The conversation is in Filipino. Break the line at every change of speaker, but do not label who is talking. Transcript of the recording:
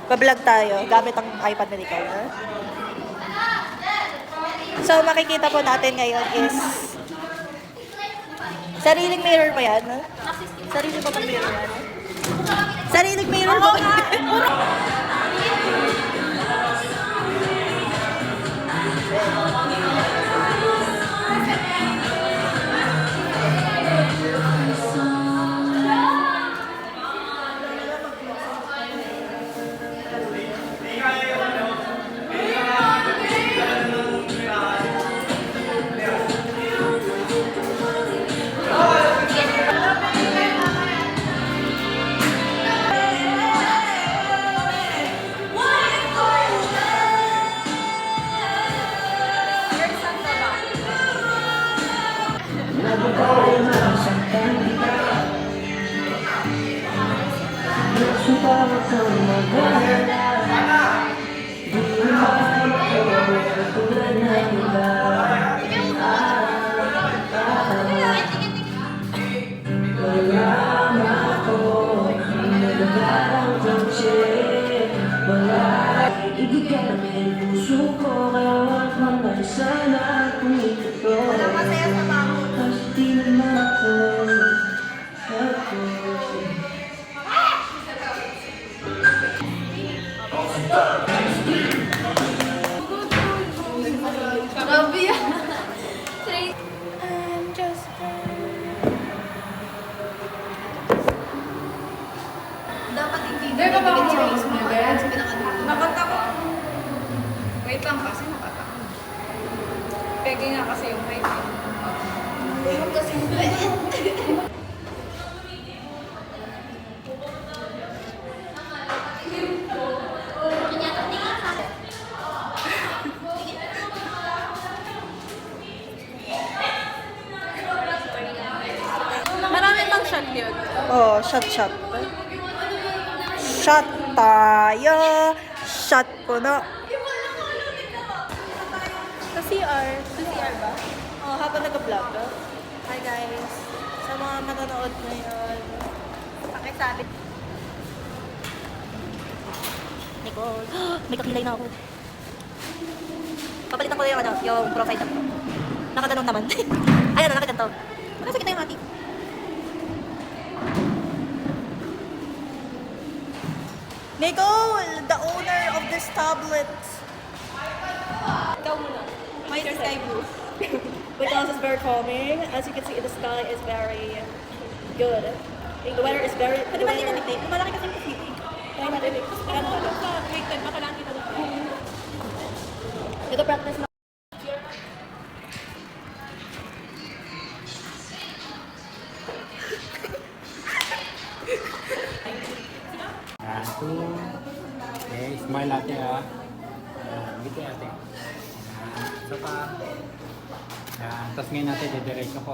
Pa-vlog tayo gamit ang iPad na ikaw. So, makikita po natin ngayon is sariling mirror pa yan. Sariling pa pang mirror yan. Sariling mirror pa.
Wala masaya sa bangon. Grabe yan. Dapat hindi.
There ka ba ang choice mo, Ben?
Nakanta ko.
Wait lang kasi nakata. Pegi nga kasi yung height.
Meron kasi
Marami bang shot yun?
Oh, shot. Shot tayo. Shot po na.
Sa CR. Sa CR ba?
Oh, habang nag-vlog. Hi guys. Sa mga manonood ngayon.
pakisabi.
Nicole. May kakilay na ako. Papalitan ko na yung profile ko. Nakatanong naman. Ayun, nakaganto. Nakasakit na yung ati. Nicole, the owner of this tablet.
Ikaw muna.
Why is the sky blue? Because it's very calming. As you can see, the sky is very good. The weather is very... Pwede ba din namitig? Malaki kasi yung kasi. Kaya narinig. Ano ba?
Sa grade 10, baka lang kita doon.
Nag-practice na.
Two. Okay, smile ate ha. Ngiti ate. Isa pa. Tapos ngayon natin, didiretso ko